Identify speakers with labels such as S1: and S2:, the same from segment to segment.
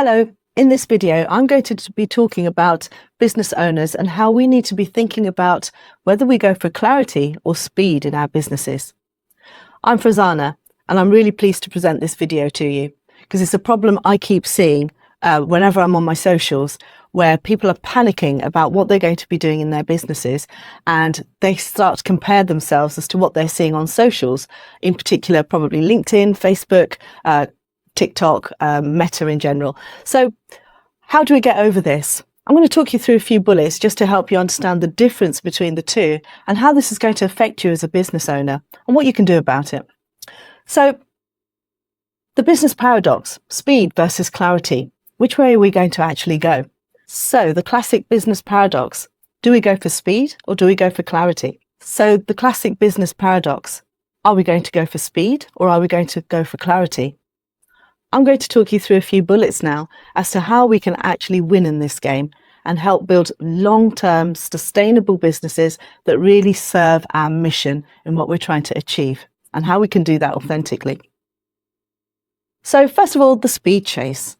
S1: Hello, in this video I'm going to be talking about business owners and how we need to be thinking about whether we go for clarity or speed in our businesses. I'm Frazana and I'm really pleased to present this video to you because it's a problem I keep seeing whenever I'm on my socials, where people are panicking about what they're going to be doing in their businesses and they start to compare themselves as to what they're seeing on socials, in particular probably LinkedIn, Facebook, TikTok, Meta in general. So how do we get over this? I'm going to talk you through a few bullets just to help you understand the difference between the two and how this is going to affect you as a business owner and what you can do about it. So the business paradox, speed versus clarity. Which way are we going to actually go? So the classic business paradox, do we go for speed or do we go for clarity? So the classic business paradox, are we going to go for speed or are we going to go for clarity? I'm going to talk you through a few bullets now as to how we can actually win in this game and help build long-term sustainable businesses that really serve our mission in what we're trying to achieve and how we can do that authentically. So first of all, the speed chase.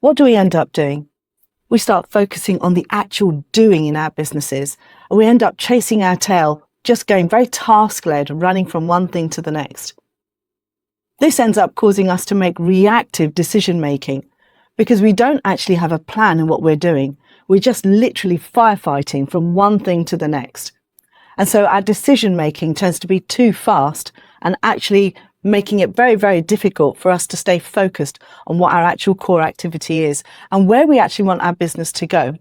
S1: What do we end up doing? We start focusing on the actual doing in our businesses and we end up chasing our tail, just going very task-led, running from one thing to the next. This ends up causing us to make reactive decision-making because we don't actually have a plan in what we're doing. We're just literally firefighting from one thing to the next. And so our decision-making tends to be too fast and actually making it very, very difficult for us to stay focused on what our actual core activity is and where we actually want our business to go.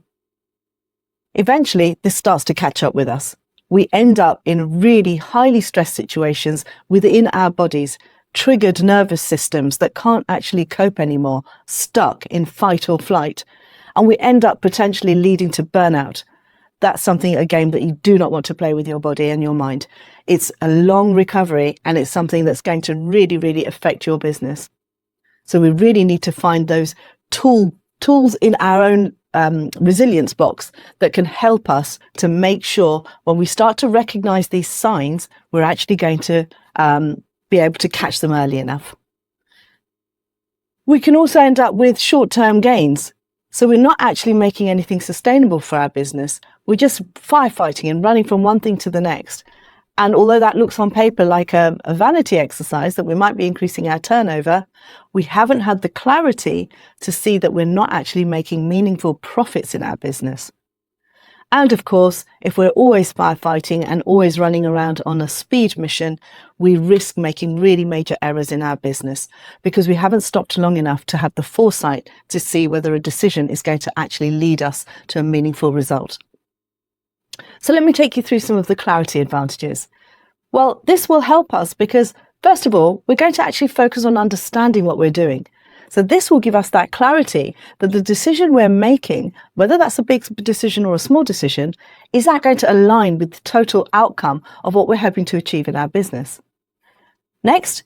S1: Eventually, this starts to catch up with us. We end up in really highly stressed situations within our bodies, triggered nervous systems that can't actually cope anymore, stuck in fight or flight. And we end up potentially leading to burnout. That's something, a game that you do not want to play with your body and your mind. It's a long recovery and it's something that's going to really, really affect your business. So we really need to find those tools in our own resilience box that can help us to make sure when we start to recognize these signs, we're actually going to be able to catch them early enough. We can also end up with short-term gains. So we're not actually making anything sustainable for our business. We're just firefighting and running from one thing to the next. And although that looks on paper like a vanity exercise, that we might be increasing our turnover, we haven't had the clarity to see that we're not actually making meaningful profits in our business. And of course, if we're always firefighting and always running around on a speed mission, we risk making really major errors in our business because we haven't stopped long enough to have the foresight to see whether a decision is going to actually lead us to a meaningful result. So let me take you through some of the clarity advantages. Well, this will help us because, first of all, we're going to actually focus on understanding what we're doing. So this will give us that clarity that the decision we're making, whether that's a big decision or a small decision, is that going to align with the total outcome of what we're hoping to achieve in our business. Next,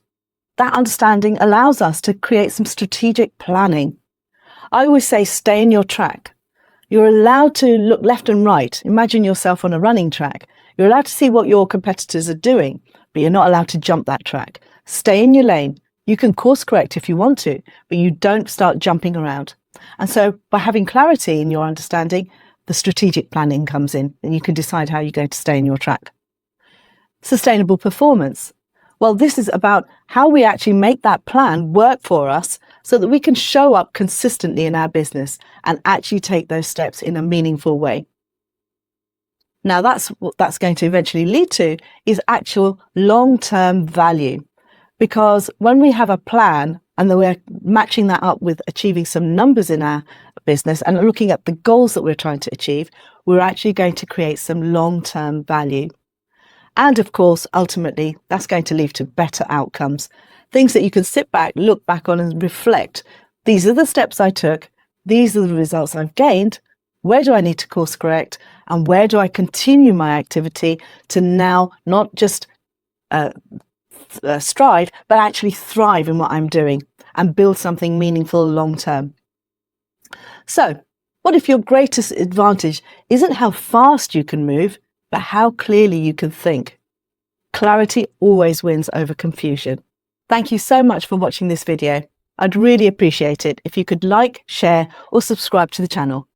S1: that understanding allows us to create some strategic planning. I always say stay in your track. You're allowed to look left and right. Imagine yourself on a running track. You're allowed to see what your competitors are doing, but you're not allowed to jump that track. Stay in your lane. You can course correct if you want to, but you don't start jumping around. And so by having clarity in your understanding, the strategic planning comes in and you can decide how you're going to stay in your track. Sustainable performance. Well, this is about how we actually make that plan work for us so that we can show up consistently in our business and actually take those steps in a meaningful way. Now, that's what that's going to eventually lead to is actual long-term value. Because when we have a plan and then we're matching that up with achieving some numbers in our business and looking at the goals that we're trying to achieve, we're actually going to create some long-term value. And of course, ultimately, that's going to lead to better outcomes. Things that you can sit back, look back on and reflect. These are the steps I took. These are the results I've gained. Where do I need to course correct? And where do I continue my activity to now not just strive, but actually thrive in what I'm doing and build something meaningful long term. So, what if your greatest advantage isn't how fast you can move, but how clearly you can think? Clarity always wins over confusion. Thank you so much for watching this video. I'd really appreciate it if you could like, share, or subscribe to the channel.